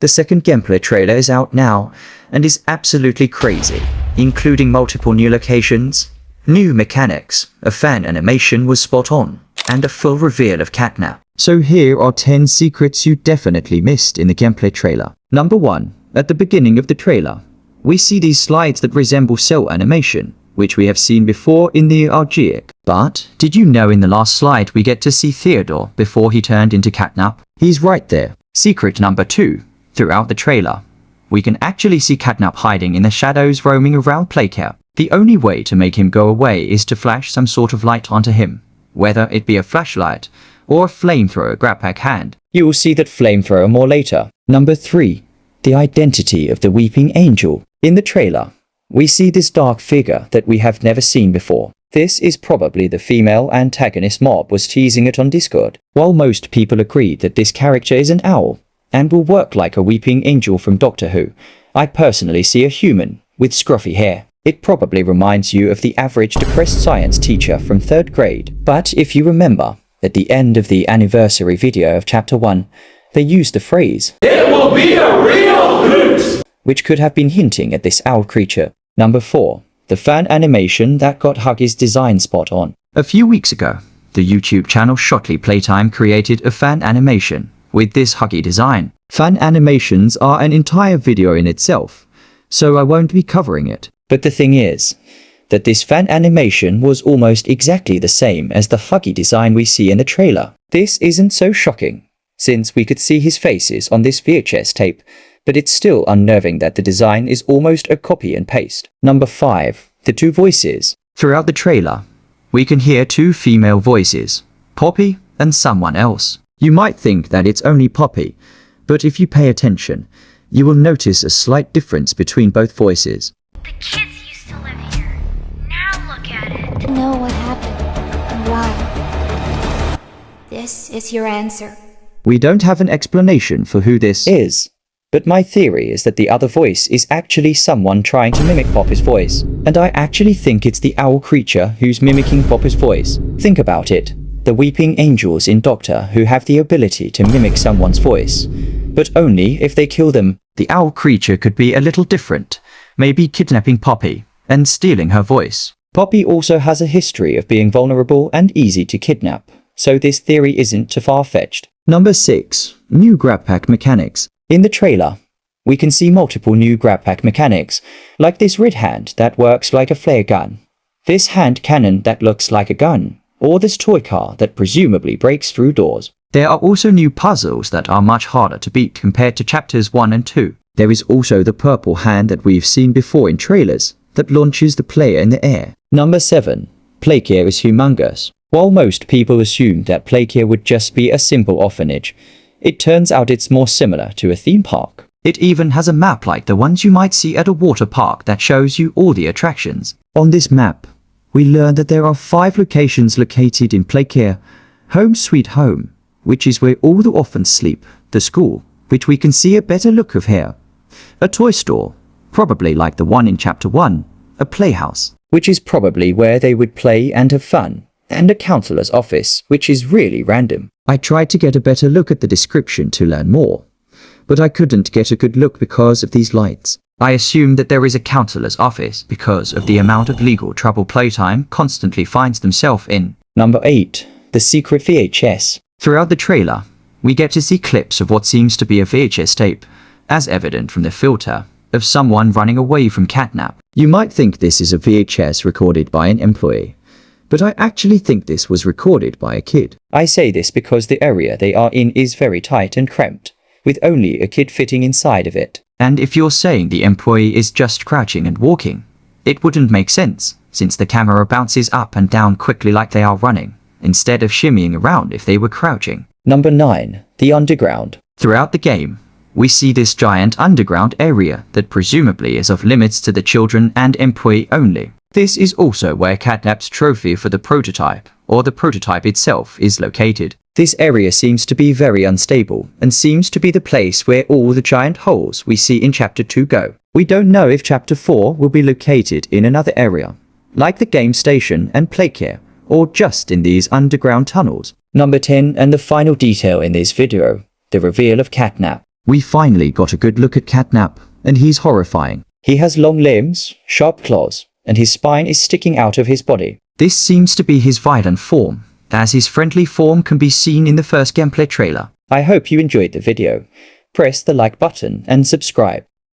The second gameplay trailer is out now and is absolutely crazy, including multiple new locations, new mechanics, a fan animation was spot on, and a full reveal of Catnap. So here are 10 secrets you definitely missed in the gameplay trailer. Number 1. At the beginning of the trailer, we see these slides that resemble cell animation, which we have seen before in the Archaic. But did you know in the last slide we get to see Theodore before he turned into Catnap? He's right there. Secret number 2. Throughout the trailer, we can actually see Catnap hiding in the shadows roaming around Playcare. The only way to make him go away is to flash some sort of light onto him, whether it be a flashlight or a flamethrower grab pack hand. You will see that flamethrower more later. Number 3. The identity of the Weeping Angel. In the trailer, we see this dark figure that we have never seen before. This is probably the female antagonist Mob was teasing it on Discord. While most people agree that this character is an owl and will work like a Weeping Angel from Doctor Who, I personally see a human with scruffy hair. It probably reminds you of the average depressed science teacher from 3rd grade. But if you remember, at the end of the anniversary video of Chapter 1, they used the phrase, "It will be a real hoot," which could have been hinting at this owl creature. Number 4. The fan animation that got Huggy's design spot on. A few weeks ago, the YouTube channel Shortly Playtime created a fan animation with this Huggy design. Fan animations are an entire video in itself, so I won't be covering it. But the thing is, that this fan animation was almost exactly the same as the Huggy design we see in the trailer. This isn't so shocking, since we could see his faces on this VHS tape, but it's still unnerving that the design is almost a copy and paste. Number 5. The 2 voices. Throughout the trailer, we can hear 2 female voices, Poppy and someone else. You might think that it's only Poppy, but if you pay attention, you will notice a slight difference between both voices. The kids used to live here. Now look at it. To know what happened and why. This is your answer. We don't have an explanation for who this is, but my theory is that the other voice is actually someone trying to mimic Poppy's voice, and I actually think it's the owl creature who's mimicking Poppy's voice. Think about it. The Weeping Angels in Doctor Who have the ability to mimic someone's voice, but only if they kill them. The owl creature could be a little different, maybe kidnapping Poppy and stealing her voice. Poppy also has a history of being vulnerable and easy to kidnap, so this theory isn't too far-fetched. Number 6. New grab pack mechanics. In the trailer, we can see multiple new grab pack mechanics, like this red hand that works like a flare gun, this hand cannon that looks like a gun, or this toy car that presumably breaks through doors. There are also new puzzles that are much harder to beat compared to chapters 1 and 2. There is also the purple hand that we've seen before in trailers that launches the player in the air. Number 7. Playcare is humongous. While most people assumed that Playcare would just be a simple orphanage, it turns out it's more similar to a theme park. It even has a map like the ones you might see at a water park that shows you all the attractions. On this map, we learn that there are 5 locations located in Playcare: Home Sweet Home, which is where all the orphans sleep, the school, which we can see a better look of here, a toy store, probably like the one in Chapter 1, a playhouse, which is probably where they would play and have fun, and a counselor's office, which is really random. I tried to get a better look at the description to learn more, but I couldn't get a good look because of these lights. I assume that there is a counselor's office because of the amount of legal trouble Playtime constantly finds themselves in. Number 8. The secret VHS. Throughout the trailer, we get to see clips of what seems to be a VHS tape, as evident from the filter, of someone running away from Catnap. You might think this is a VHS recorded by an employee, but I actually think this was recorded by a kid. I say this because the area they are in is very tight and cramped, with only a kid fitting inside of it. And if you're saying the employee is just crouching and walking, it wouldn't make sense, since the camera bounces up and down quickly like they are running, instead of shimmying around if they were crouching. Number 9. The underground. Throughout the game, we see this giant underground area that presumably is off limits to the children and employee only. This is also where Catnap's trophy for the prototype, or the prototype itself, is located. This area seems to be very unstable, and seems to be the place where all the giant holes we see in Chapter 2 go. We don't know if Chapter 4 will be located in another area, like the game station and Playcare, or just in these underground tunnels. Number 10, and the final detail in this video, the reveal of Catnap. We finally got a good look at Catnap, and he's horrifying. He has long limbs, sharp claws, and his spine is sticking out of his body. This seems to be his violent form, as his friendly form can be seen in the first gameplay trailer. I hope you enjoyed the video. Press the like button and subscribe.